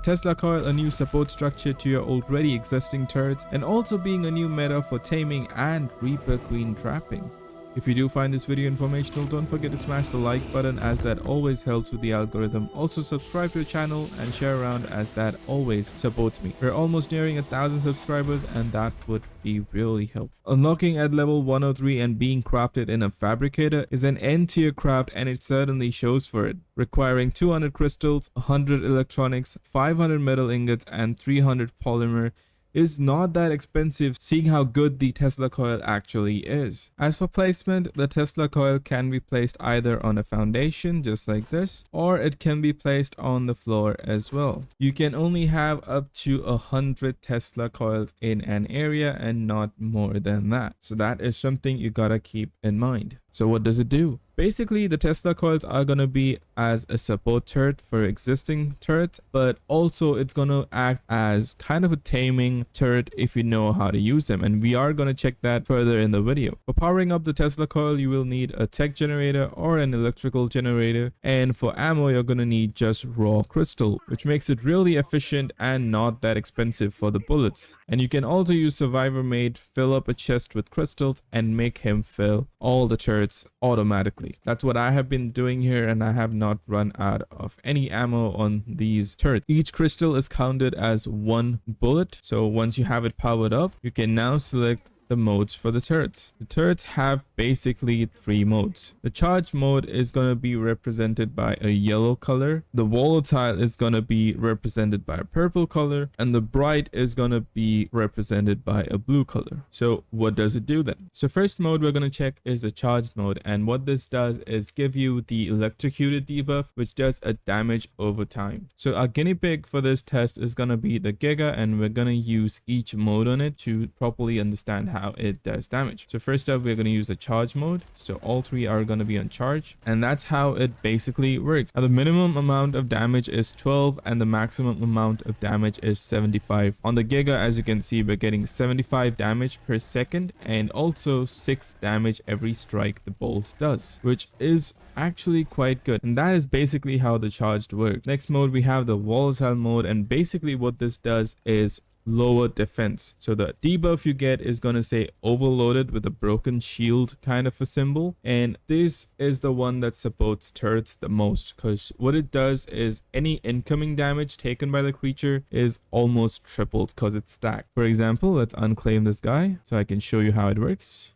Tesla Coil a new support structure to your already existing turrets, and also being a new meta for taming and Reaper Queen trapping. If you do find this video informational, don't forget to smash the like button as that always helps with the algorithm. Also subscribe to the channel and share around as that always supports me. We're almost nearing 1,000 subscribers and that would be really helpful. Unlocking at level 103 and being crafted in a fabricator is an N-tier craft, and it certainly shows for it. Requiring 200 crystals, 100 electronics, 500 metal ingots and 300 polymer is not that expensive, seeing how good the Tesla Coil actually is. As for placement, the Tesla Coil can be placed either on a foundation just like this, or it can be placed on the floor as well. You can only have up to 100 Tesla Coils in an area and not more than that. So that is something you gotta keep in mind. So what does it do? Basically, the Tesla Coils are going to be as a support turret for existing turrets, but also it's going to act as kind of a taming turret if you know how to use them, and we are going to check that further in the video. For powering up the Tesla Coil, you will need a tech generator or an electrical generator, and for ammo you're going to need just raw crystal, which makes it really efficient and not that expensive for the bullets. And you can also use Survivor Mate, fill up a chest with crystals and make him fill all the turrets automatically. That's what I have been doing here, and I have not run out of any ammo on these turrets. Each crystal is counted as one bullet, so once you have it powered up, you can now select the modes for the turrets. The turrets have basically 3 modes. The charge mode is going to be represented by a yellow color, the volatile is going to be represented by a purple color, and the bright is going to be represented by a blue color. So what does it do then? So first mode we're going to check is the charge mode, and what this does is give you the electrocuted debuff, which does a damage over time. So our guinea pig for this test is going to be the Giga, and we're going to use each mode on it to properly understand how it does damage. So first up, we're going to use the charge mode. So all 3 are going to be on charge, and that's how it basically works. Now the minimum amount of damage is 12 and the maximum amount of damage is 75. On the Giga, as you can see, we're getting 75 damage per second and also 6 damage every strike the bolt does, which is actually quite good. And that is basically how the charged works. Next mode, we have the volatile mode, and basically what this does is lower defense. So the debuff you get is going to say overloaded with a broken shield kind of a symbol, and this is the one that supports turrets the most, because what it does is any incoming damage taken by the creature is almost tripled because it's stacked. For example, let's unclaim this guy so I can show you how it works.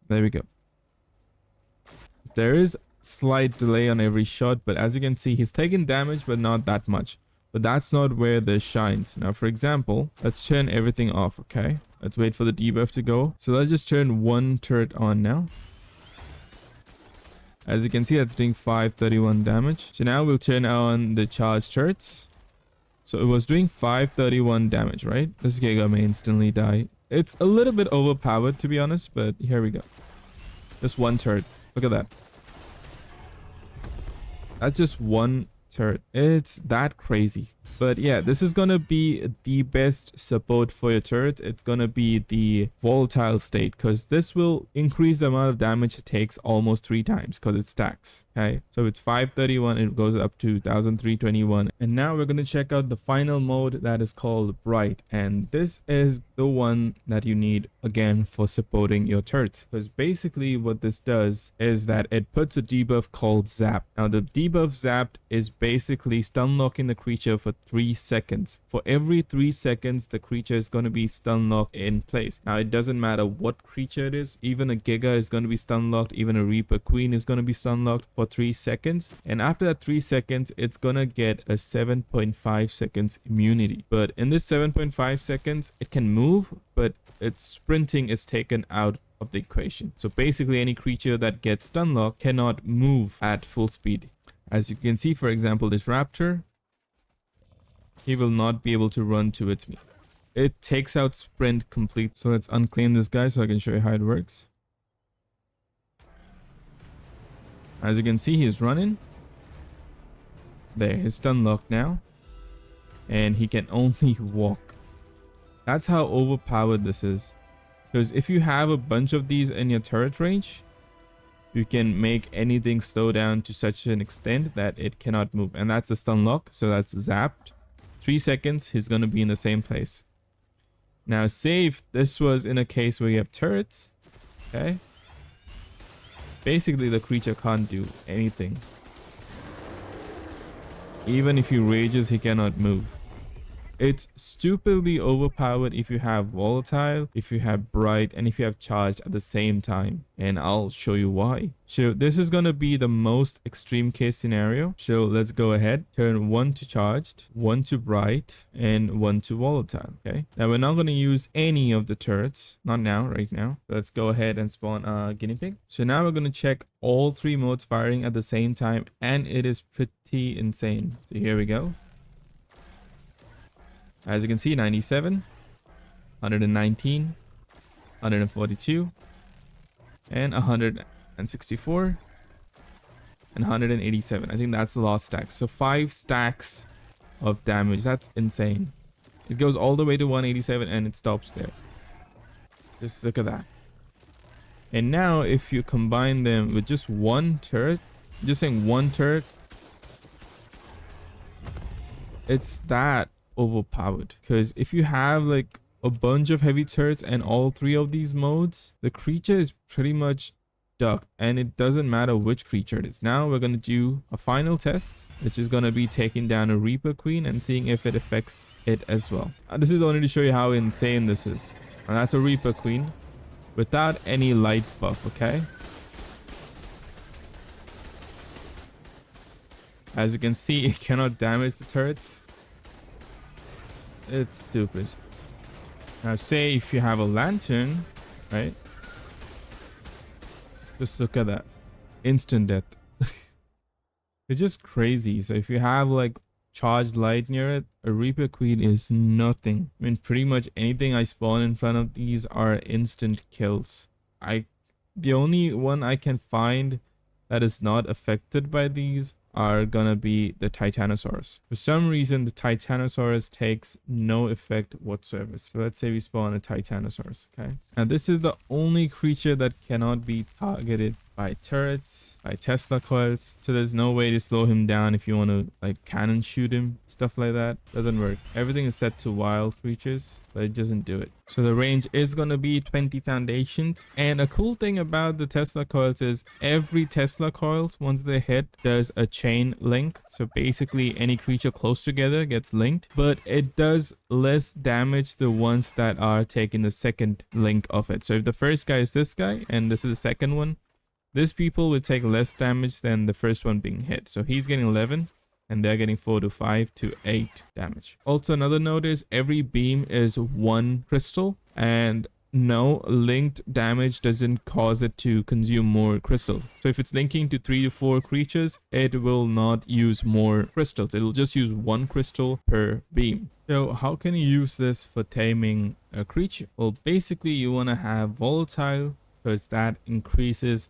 There we go. There is slight delay on every shot, but as you can see, he's taking damage but not that much. But that's not where this shines. Now, for example, let's turn everything off, okay? Let's wait for the debuff to go. So let's just turn one turret on now. As you can see, that's doing 531 damage. So now we'll turn on the charged turrets. So it was doing 531 damage, right? This Giga may instantly die. It's a little bit overpowered, to be honest, but here we go. Just one turret. Look at that. That's just one turret. It's that crazy. But yeah, this is gonna be the best support for your turret. It's gonna be the volatile state, because this will increase the amount of damage it takes almost 3 times because it stacks. Okay, so it's 531, it goes up to 1321. And now we're gonna check out the final mode that is called bright, and this is the one that you need again for supporting your turrets, because basically what this does is that it puts a debuff called zap. Now the debuff zapped is basically stun locking the creature for 3 seconds. For every 3 seconds, the creature is going to be stun locked in place. Now it doesn't matter what creature it is. Even a Giga is going to be stun locked. Even a Reaper Queen is going to be stun locked for 3 seconds. And after that 3 seconds, it's going to get a 7.5 seconds immunity. But in this 7.5 seconds, it can move, but its sprinting is taken out of the equation. So basically any creature that gets stun locked cannot move at full speed. As you can see, for example, this raptor, he will not be able to run towards me. It takes out sprint complete. So let's unclaim this guy so I can show you how it works. As you can see, he's running. There, he's stun locked now. And he can only walk. That's how overpowered this is. Because if you have a bunch of these in your turret range, you can make anything slow down to such an extent that it cannot move. And that's the stun lock, so that's zapped. 3 seconds, he's gonna be in the same place. Now, say if this was in a case where you have turrets, okay? Basically, the creature can't do anything. Even if he rages, he cannot move. It's stupidly overpowered if you have volatile, if you have bright, and if you have charged at the same time. And I'll show you why. So this is going to be the most extreme case scenario. So let's go ahead. Turn 1 to charged, 1 to bright, and 1 to volatile. Okay. Now we're not going to use any of the turrets. Not now, right now. Let's go ahead and spawn a guinea pig. So now we're going to check all 3 modes firing at the same time. And it is pretty insane. So here we go. As you can see, 97, 119, 142, and 164, and 187. I think that's the last stack. So 5 stacks of damage. That's insane. It goes all the way to 187 and it stops there. Just look at that. And now if you combine them with just one turret, just saying one turret, it's that overpowered. Because if you have like a bunch of heavy turrets and all 3 of these modes, the creature is pretty much ducked, and it doesn't matter which creature it is. Now we're going to do a final test, which is going to be taking down a Reaper Queen and seeing if it affects it as well. This is only to show you how insane this is. And that's a Reaper Queen without any light buff, okay? As you can see, it cannot damage the turrets. It's stupid. Now say if you have a lantern, right? Just look at that. Instant death. It's just crazy. So if you have like charged light near it, a Reaper Queen is nothing. I mean, pretty much anything I spawn in front of these are instant kills. The only one I can find that is not affected by these are gonna be the Titanosaurus. For some reason, the Titanosaurus takes no effect whatsoever. So let's say we spawn a Titanosaurus, okay? And this is the only creature that cannot be targeted by turrets, by Tesla coils. So there's no way to slow him down if you want to like cannon shoot him, stuff like that. Doesn't work. Everything is set to wild creatures, but it doesn't do it. So the range is going to be 20 foundations. And a cool thing about the Tesla coils is every Tesla coils, once they hit, does a chain link. So basically any creature close together gets linked, but it does less damage the ones that are taking the second link of it. So if the first guy is this guy and this is the second one, this people will take less damage than the first one being hit. So he's getting 11 and they're getting 4 to 5 to 8 damage. Also, another note is every beam is 1 crystal, and no linked damage doesn't cause it to consume more crystals. So if it's linking to 3 to 4 creatures, it will not use more crystals. It will just use 1 crystal per beam. So how can you use this for taming a creature? Well, basically you want to have volatile, because that increases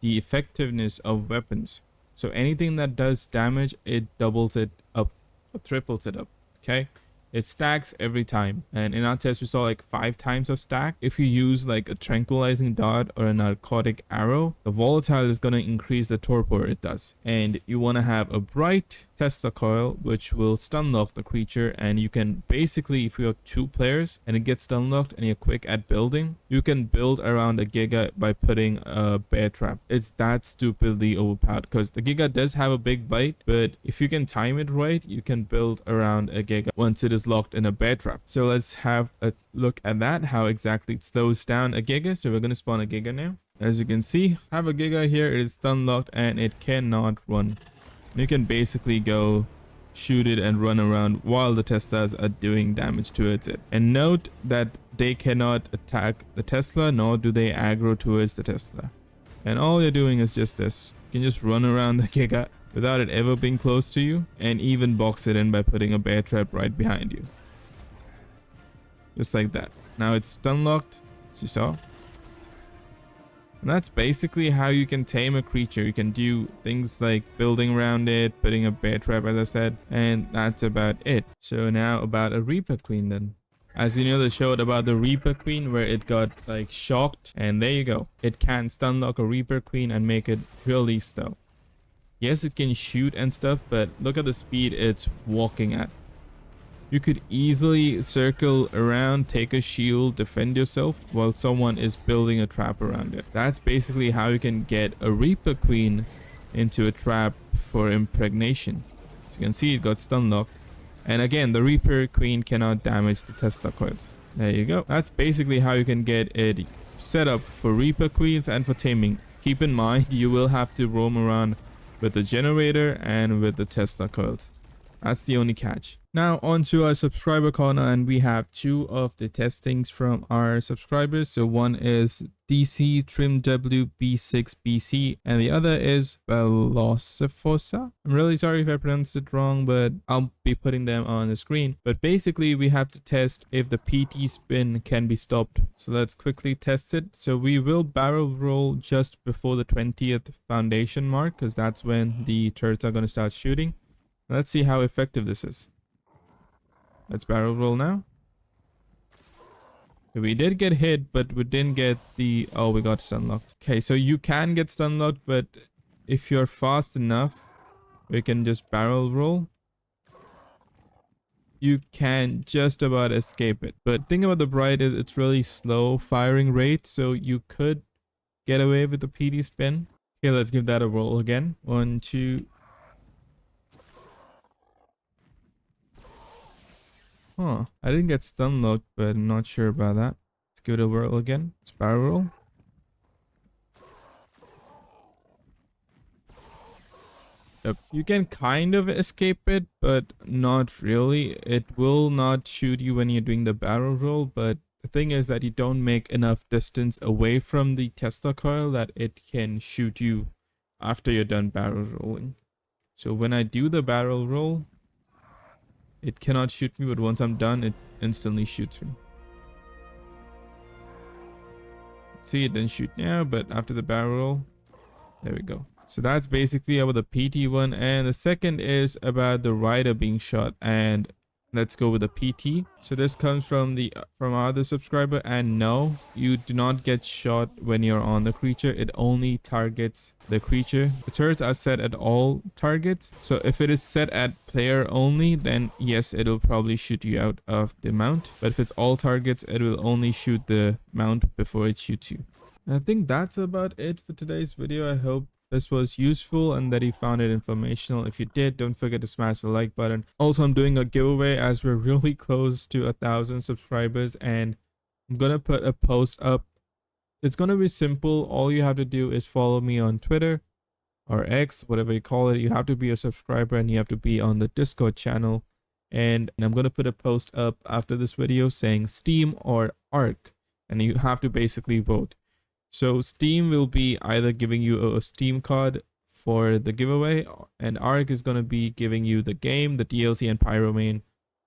the effectiveness of weapons. So anything that does damage, it doubles it up or triples it up. Okay, it stacks every time, and in our test we saw like 5 times of stack. If you use like a tranquilizing dart or a narcotic arrow, the volatile is going to increase the torpor it does. And you want to have a bright Tesla coil, which will stun lock the creature, and you can basically, if you have 2 players and it gets stun locked and you're quick at building, you can build around a Giga by putting a bear trap. It's that stupidly overpowered, because the Giga does have a big bite, but if you can time it right, you can build around a Giga once it is locked in a bear trap. So let's have a look at that, how exactly it slows down a Giga. So we're going to spawn a Giga now. As you can see, have a Giga here. It is stun locked and it cannot run. You can basically go shoot it and run around while the Teslas are doing damage towards it. And note that they cannot attack the Tesla, nor do they aggro towards the Tesla. And all you're doing is just this. You can just run around the Giga without it ever being close to you, and even box it in by putting a bear trap right behind you. Just like that. Now it's stun locked, as you saw. And that's basically how you can tame a creature. You can do things like building around it, putting a bear trap, as I said, and that's about it. So now about a Reaper Queen then. As you know, they showed about the Reaper Queen where it got like shocked, and there you go. It can stun lock a Reaper Queen and make it really slow. Yes, it can shoot and stuff, but look at the speed it's walking at. You could easily circle around, take a shield, defend yourself while someone is building a trap around it. That's basically how you can get a Reaper Queen into a trap for impregnation. As you can see, it got stun locked. And again, the Reaper Queen cannot damage the Tesla coils. There you go. That's basically how you can get it set up for Reaper Queens and for taming. Keep in mind, you will have to roam around with the generator and with the Tesla coils. That's the only catch. Now on to our subscriber corner, and we have two of the testings from our subscribers. So one is DC Trim WB6BC and the other is Velocifosa. I'm really sorry if I pronounced it wrong, but I'll be putting them on the screen. But basically we have to test if the PT spin can be stopped. So let's quickly test it. So we will barrel roll just before the 20th foundation mark, because that's when the turrets are going to start shooting. Let's see how effective this is. Let's barrel roll now. We did get hit, but we didn't get the... Oh, we got stun locked. Okay, so you can get stun locked, but if you're fast enough, we can just barrel roll. You can just about escape it. But the thing about the Bright is it's really slow firing rate, so you could get away with the PD spin. Okay, let's give that a roll again. 1, 2... Huh, I didn't get stun locked, but I'm not sure about that. Let's give it a whirl again. Let's barrel roll. Yep, you can kind of escape it, but not really. It will not shoot you when you're doing the barrel roll, but the thing is that you don't make enough distance away from the Tesla coil that it can shoot you after you're done barrel rolling. So when I do the barrel roll, it cannot shoot me, but once I'm done, it instantly shoots me. See, it didn't shoot now, but after the barrel roll, there we go. So that's basically about the PT one. And the second is about the rider being shot. And let's go with the PT. So this comes from our other subscriber, and no, you do not get shot when you're on the creature. It only targets the creature. The turrets are set at all targets. So if it is set at player only, then yes, it'll probably shoot you out of the mount. But if it's all targets, it will only shoot the mount before it shoots you. I think that's about it for today's video. I hope this was useful and that you found it informational. If you did, don't forget to smash the like button. Also, I'm doing a giveaway as we're really close to 1,000 subscribers, and I'm gonna put a post up. It's gonna be simple. All you have to do is follow me on Twitter or X, whatever you call it. You have to be a subscriber and you have to be on the Discord channel. And I'm gonna put a post up after this video saying Steam or ARK, and you have to basically vote. So Steam will be either giving you a Steam card for the giveaway, and ARK is going to be giving you the game, the DLC, and Pyromane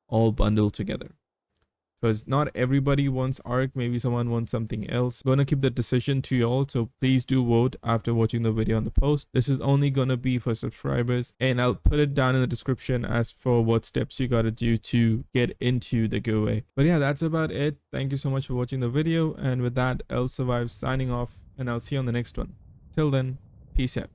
all bundled together. Because not everybody wants ARK, maybe someone wants something else. I'm going to keep the decision to y'all, so please do vote after watching the video on the post. This is only going to be for subscribers, and I'll put it down in the description as for what steps you got to do to get into the giveaway. But yeah, that's about it. Thank you so much for watching the video, and with that, Elf Survives signing off, and I'll see you on the next one. Till then, peace out.